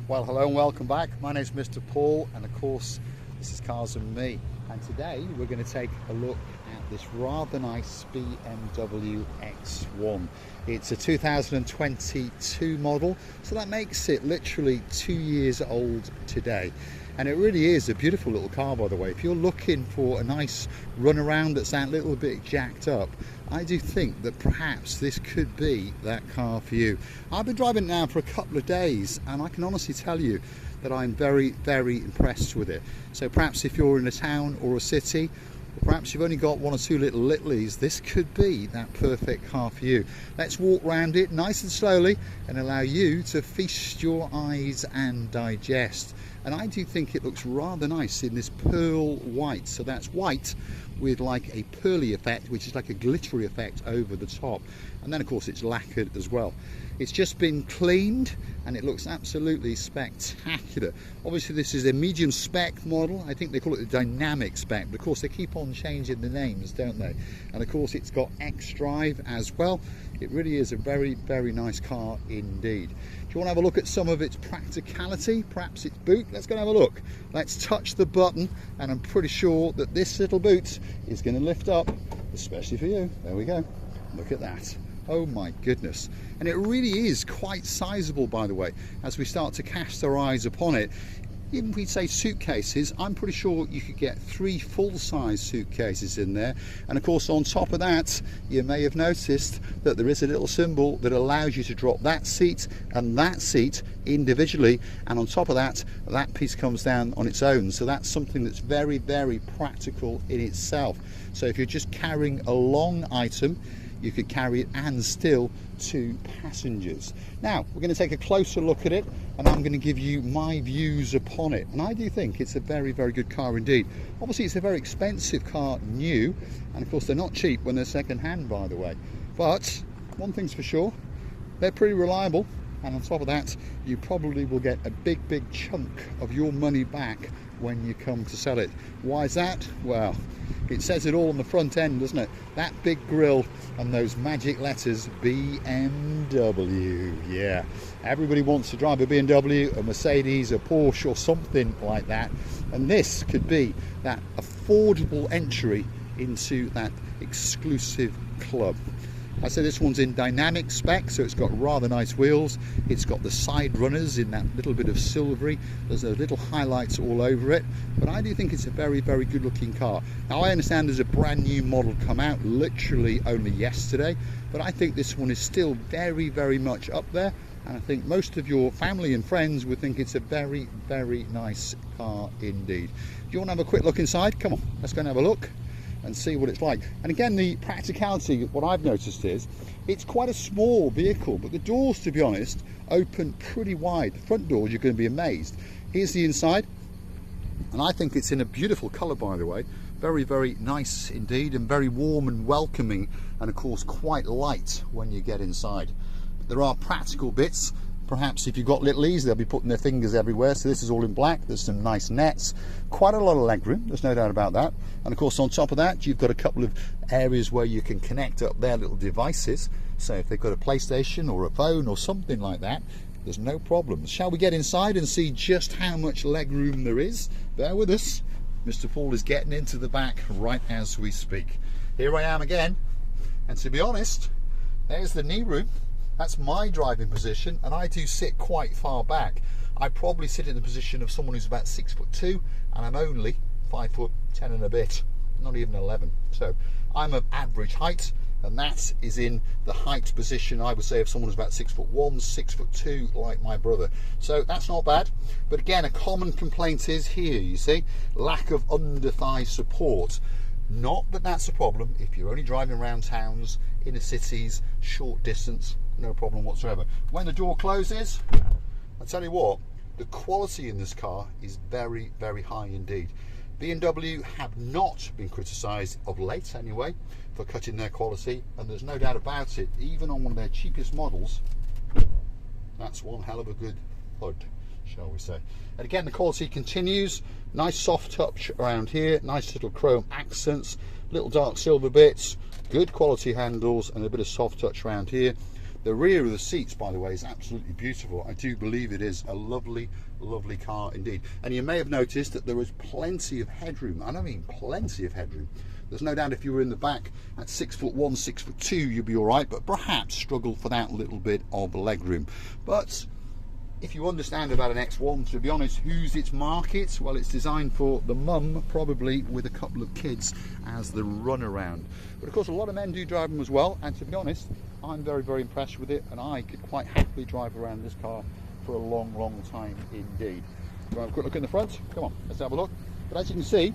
Well, hello and welcome back. My name is Mr. Paul, and of course this is Cars and Me, and today we're going to take a look at this rather nice BMW X1. It's a 2022 model, so that makes it literally 2 years old today. And it really is a beautiful little car, by the way. If you're looking for a nice run around that's that little bit jacked up, I do think that perhaps this could be that car for you. I've been driving it now for a couple of days, and I can honestly tell you that I'm very, very impressed with it. So perhaps if you're in a town or a city, or perhaps you've only got one or two little Littleys, this could be that perfect car for you. Let's walk around it nice and slowly and allow you to feast your eyes and digest. And I do think it looks rather nice in this pearl white. So that's white with like a pearly effect, which is like a glittery effect over the top. And then of course it's lacquered as well. It's just been cleaned and it looks absolutely spectacular. Obviously this is a medium spec model. I think they call it the dynamic spec, but of course they keep on changing the names, don't they? And of course it's got X-Drive as well. It really is a very, very nice car indeed. Do you want to have a look at some of its practicality? Perhaps its boot? Let's go and have a look. Let's touch the button, and I'm pretty sure that this little boot is going to lift up, especially for you. There we go. Look at that. Oh my goodness. And it really is quite sizable, by the way, as we start to cast our eyes upon it. Even if we say suitcases, I'm pretty sure you could get 3 full-size suitcases in there. And of course on top of that, you may have noticed that there is a little symbol that allows you to drop that seat and that seat individually, and on top of that, that piece comes down on its own. So that's something that's very, very practical in itself. So if you're just carrying a long item, you could carry it and still 2 passengers. Now we're going to take a closer look at it, and I'm going to give you my views upon it. And I do think it's a very, very good car indeed. Obviously it's a very expensive car new, and of course they're not cheap when they're second hand, by the way. But one thing's for sure, they're pretty reliable, and on top of that you probably will get a big, big chunk of your money back when you come to sell it. Why is that? Well, it says it all on the front end, doesn't it? That big grille and those magic letters BMW. Yeah, everybody wants to drive a BMW, a Mercedes, a Porsche or something like that, and this could be that affordable entry into that exclusive club. I say this one's in dynamic spec, so it's got rather nice wheels. It's got the side runners in that little bit of silvery. There's a little highlights all over it, but I do think it's a very, very good looking car. Now I understand there's a brand new model come out literally only yesterday, but I think this one is still very, very much up there, and I think most of your family and friends would think it's a very, very nice car indeed. Do you want to have a quick look inside? Come on, let's go and have a look and see what it's like. And again, the practicality, what I've noticed is it's quite a small vehicle, but the doors, to be honest, open pretty wide. The front doors, you're going to be amazed. Here's the inside, and I think it's in a beautiful colour, by the way. Very, very nice indeed, and very warm and welcoming, and of course quite light when you get inside. But there are practical bits. Perhaps if you've got Littleys, they'll be putting their fingers everywhere. So this is all in black. There's some nice nets, quite a lot of legroom, there's no doubt about that. And of course on top of that, you've got a couple of areas where you can connect up their little devices. So if they've got a PlayStation or a phone or something like that, there's no problem. Shall we get inside and see just how much legroom there is? Bear with us. Mr. Paul is getting into the back right as we speak. Here I am again, and to be honest, there's the knee room. That's my driving position, and I do sit quite far back. I probably sit in the position of someone who's about 6'2", and I'm only 5'10" and a bit, not even 11. So I'm of average height, and that is in the height position, I would say, of someone who's about 6'1", 6'2", like my brother. So that's not bad. But again, a common complaint is here, you see, lack of under-thigh support. Not that that's a problem if you're only driving around towns, inner cities, short distance, no problem whatsoever. When the door closes, I tell you what, the quality in this car is very, very high indeed. BMW have not been criticised, of late anyway, for cutting their quality, and there's no doubt about it, even on one of their cheapest models, that's one hell of a good hood, shall we say. And again, the quality continues. Nice soft touch around here, nice little chrome accents, little dark silver bits, good quality handles, and a bit of soft touch around here. The rear of the seats, by the way, is absolutely beautiful. I do believe it is a lovely, lovely car indeed. And you may have noticed that there is plenty of headroom. I don't mean plenty of headroom. There's no doubt if you were in the back at 6'1", 6'2", you'd be all right, but perhaps struggle for that little bit of leg room. But if you understand about an X1, to be honest, who's its market? Well, it's designed for the mum, probably with a couple of kids as the runaround. But of course, a lot of men do drive them as well, and to be honest, I'm very, very impressed with it, and I could quite happily drive around this car for a long, long time indeed. So have a quick look in the front. Come on, let's have a look. But as you can see,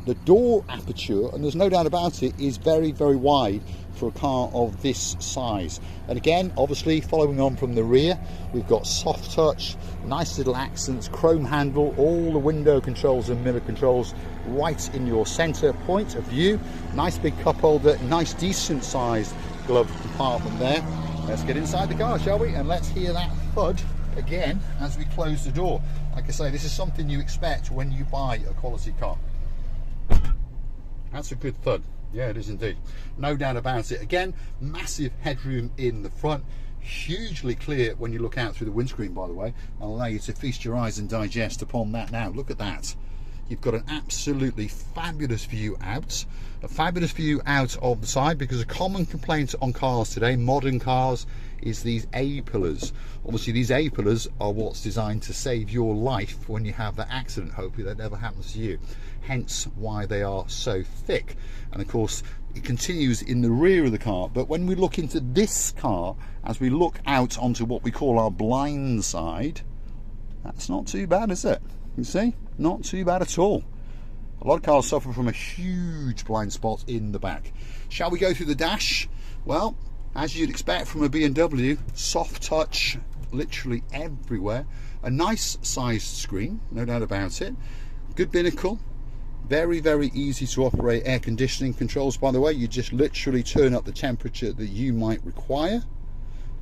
the door aperture, and there's no doubt about it, is very, very wide for a car of this size. And again, obviously following on from the rear, we've got soft touch, nice little accents, chrome handle, all the window controls and mirror controls right in your center point of view. Nice big cup holder, nice decent sized glove compartment there. Let's get inside the car, shall we? And let's hear that thud again as we close the door. Like I say, this is something you expect when you buy a quality car. That's a good thud. Yeah, it is indeed. No doubt about it. Again, massive headroom in the front. Hugely clear when you look out through the windscreen, by the way. I'll allow you to feast your eyes and digest upon that now. Look at that. You've got an absolutely fabulous view out. A fabulous view out of the side, because a common complaint on cars today, modern cars, is these A-pillars. Obviously these A-pillars are what's designed to save your life when you have that accident. Hopefully that never happens to you. Hence why they are so thick. And of course it continues in the rear of the car. But when we look into this car, as we look out onto what we call our blind side, that's not too bad, is it? You see, not too bad at all. A lot of cars suffer from a huge blind spot in the back. Shall we go through the dash? Well, as you'd expect from a BMW, soft touch literally everywhere. A nice sized screen, no doubt about it. Good binnacle. Very, very easy to operate air conditioning controls, by the way. You just literally turn up the temperature that you might require.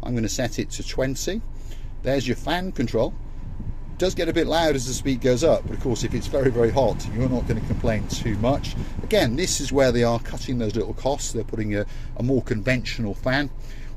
I'm going to set it to 20. There's your fan control. Does get a bit loud as the speed goes up, but of course if it's very, very hot, you're not going to complain too much. Again, this is where they are cutting those little costs. They're putting a more conventional fan.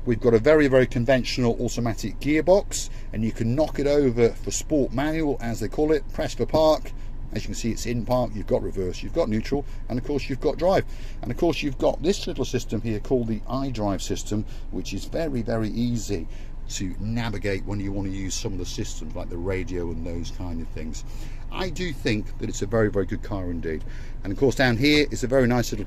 We've got a very, very conventional automatic gearbox, and you can knock it over for sport manual, as they call it. Press for park. As you can see, it's in park. You've got reverse, you've got neutral, and of course you've got drive. And of course you've got this little system here called the iDrive system, which is very, very easy to navigate when you want to use some of the systems like the radio and those kind of things. I do think that it's a very, very good car indeed. And of course down here is a very nice little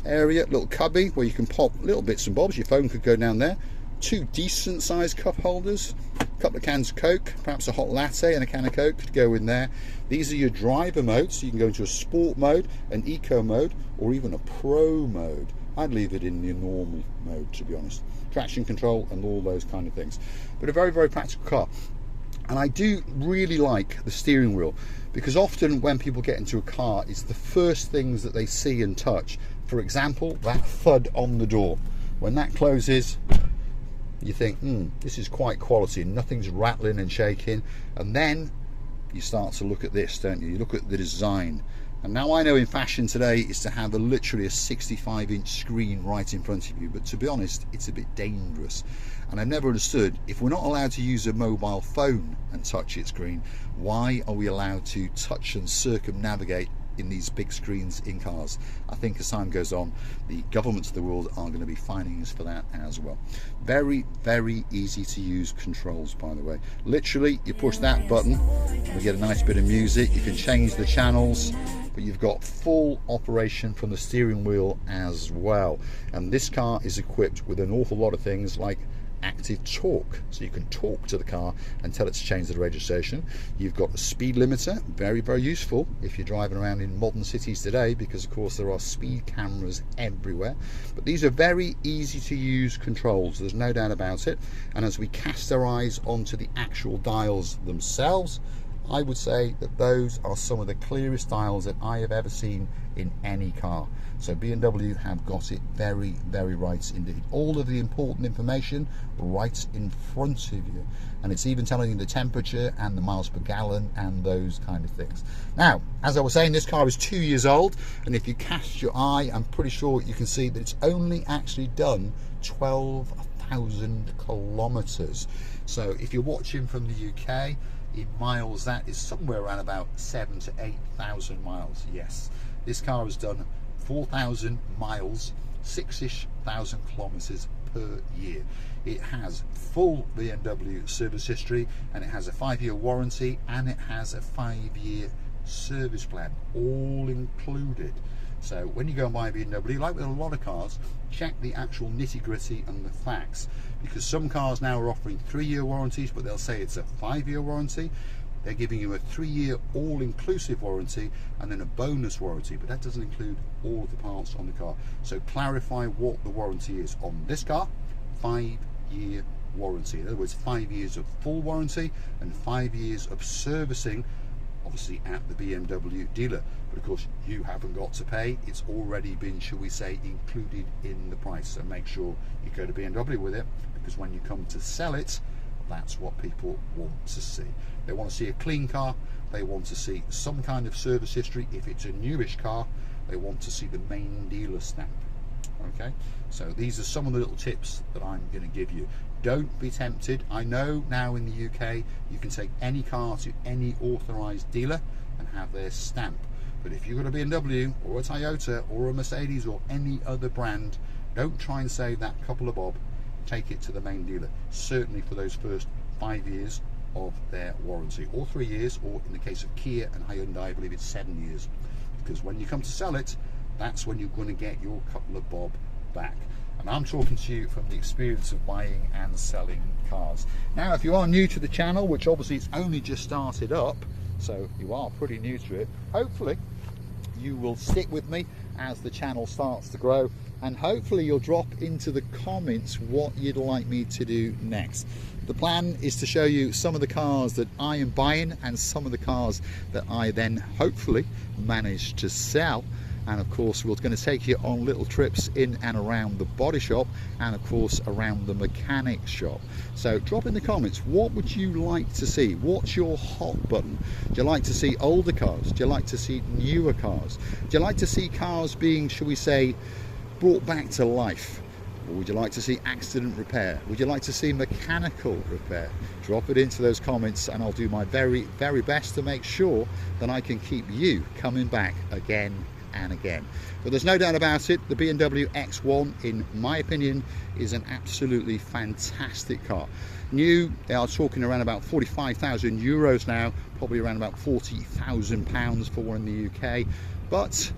area, little cubby where you can pop little bits and bobs. Your phone could go down there. Two decent sized cup holders, a couple of cans of Coke, perhaps a hot latte and a can of Coke could go in there. These are your driver modes, so you can go into a sport mode, an eco mode, or even a pro mode. I'd leave it in the normal mode, to be honest. Traction control and all those kind of things. But a very, very practical car. And I do really like the steering wheel, because often when people get into a car, it's the first things that they see and touch. For example, that thud on the door. When that closes, you think, this is quite quality, nothing's rattling and shaking. And then you start to look at this, don't you? You look at the design. And now I know in fashion today is to have literally a 65-inch screen right in front of you, but to be honest, it's a bit dangerous. And I've never understood, if we're not allowed to use a mobile phone and touch its screen, why are we allowed to touch and circumnavigate in these big screens in cars? I think as time goes on, the governments of the world are going to be fining us for that as well. Very, very easy to use controls, by the way. Literally, you push that button, we get a nice bit of music. You can change the channels, but you've got full operation from the steering wheel as well. And this car is equipped with an awful lot of things like active talk, so you can talk to the car and tell it to change the registration. You've got a speed limiter, very, very useful if you're driving around in modern cities today, because of course there are speed cameras everywhere. But these are very easy to use controls, there's no doubt about it. And as we cast our eyes onto the actual dials themselves, I would say that those are some of the clearest dials that I have ever seen in any car. So BMW have got it very, very right indeed. All of the important information right in front of you. And it's even telling you the temperature and the miles per gallon and those kind of things. Now, as I was saying, this car is 2 years old. And if you cast your eye, I'm pretty sure you can see that it's only actually done 12,000 8,000 kilometers. So if you're watching from the UK, in miles, that is somewhere around about 7,000 to 8,000 miles. Yes, this car has done 4,000 miles, 6-ish thousand kilometers per year. It has full BMW service history, and it has a 5-year warranty, and it has a 5-year service plan, all included. So when you go and buy a BMW, like with a lot of cars, check the actual nitty-gritty and the facts, because some cars now are offering 3-year warranties, but they'll say it's a 5-year warranty. They're giving you a 3-year all-inclusive warranty and then a bonus warranty, but that doesn't include all of the parts on the car. So clarify what the warranty is on this car. 5-year warranty. In other words, 5 years of full warranty and 5 years of servicing, obviously at the BMW dealer. But of course, you haven't got to pay. It's already been, shall we say, included in the price. So make sure you go to BMW with it, because when you come to sell it, that's what people want to see. They want to see a clean car. They want to see some kind of service history. If it's a newish car, they want to see the main dealer stamp. Okay, so these are some of the little tips that I'm going to give you. Don't be tempted. I know now in the UK you can take any car to any authorized dealer and have their stamp, but if you've got a BMW or a Toyota or a Mercedes or any other brand, don't try and save that couple of bob. Take it to the main dealer, certainly for those first 5 years of their warranty, or 3 years, or in the case of Kia and Hyundai, I believe it's 7 years, because when you come to sell it, that's when you're going to get your couple of bob back. And I'm talking to you from the experience of buying and selling cars. Now, if you are new to the channel, which obviously it's only just started up, so you are pretty new to it, hopefully you will stick with me as the channel starts to grow, and hopefully you'll drop into the comments what you'd like me to do next. The plan is to show you some of the cars that I am buying and some of the cars that I then hopefully manage to sell. And of course, we're going to take you on little trips in and around the body shop, and of course around the mechanic shop. So drop in the comments, what would you like to see? What's your hot button? Do you like to see older cars? Do you like to see newer cars? Do you like to see cars being, shall we say, brought back to life? Or would you like to see accident repair? Would you like to see mechanical repair? Drop it into those comments, and I'll do my very, very best to make sure that I can keep you coming back again and again. But there's no doubt about it, the BMW X1, in my opinion, is an absolutely fantastic car. New, they are talking around about 45,000 euros now, probably around about 40,000 pounds for one in the UK. But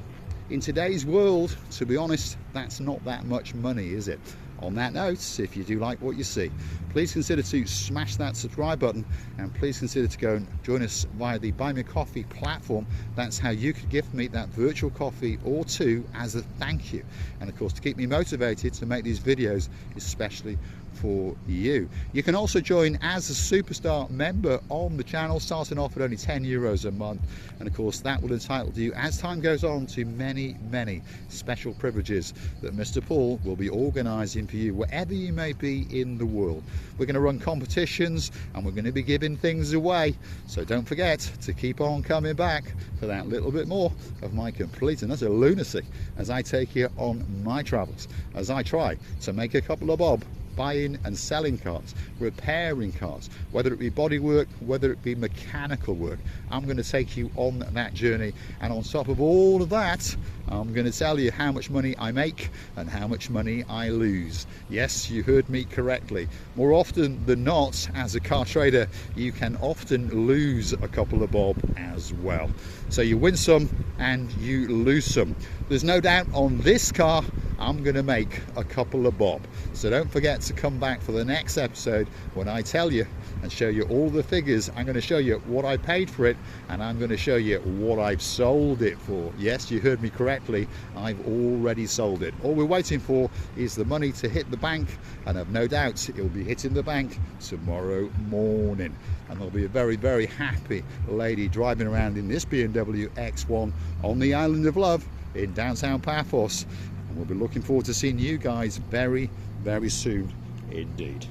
in today's world, to be honest, that's not that much money, is it? On that note, if you do like what you see, please consider to smash that subscribe button, and please consider to go and join us via the Buy Me a Coffee platform. That's how you could gift me that virtual coffee or two as a thank you, and of course to keep me motivated to make these videos especially for you. You can also join as a superstar member on the channel, starting off at only 10 euros a month, and of course that will entitle you, as time goes on, to many, many special privileges that Mr. Paul will be organising for you wherever you may be in the world. We're going to run competitions, and we're going to be giving things away, so don't forget to keep on coming back for that little bit more of my complete and utter lunacy as I take you on my travels, as I try to make a couple of bob buying and selling cars, repairing cars, whether it be body work, whether it be mechanical work. I'm going to take you on that journey, and on top of all of that, I'm going to tell you how much money I make and how much money I lose. Yes, you heard me correctly. More often than not, as a car trader, you can often lose a couple of bob as well. So you win some and you lose some. There's no doubt on this car I'm going to make a couple of bob. So don't forget to come back for the next episode when I tell you and show you all the figures. I'm going to show you what I paid for it, and I'm going to show you what I've sold it for. Yes, you heard me correctly, I've already sold it. All we're waiting for is the money to hit the bank, and I've no doubt it will be hitting the bank tomorrow morning. And there'll be a very, very happy lady driving around in this BMW X1 on the island of Love in downtown Paphos. And we'll be looking forward to seeing you guys very, very soon indeed.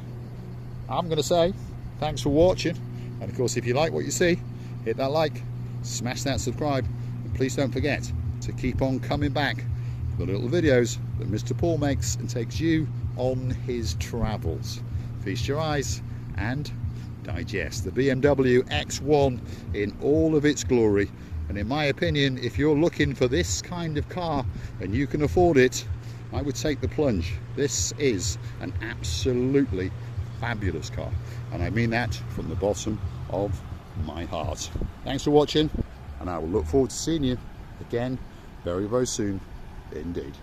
I'm going to say thanks for watching, and of course if you like what you see, hit that like, smash that subscribe, and please don't forget to keep on coming back for the little videos that Mr. Paul makes and takes you on his travels. Feast your eyes and digest the BMW X1 in all of its glory. And in my opinion, if you're looking for this kind of car and you can afford it, I would take the plunge. This is an absolutely fabulous car, and I mean that from the bottom of my heart. Thanks for watching, and I will look forward to seeing you again very, very soon indeed.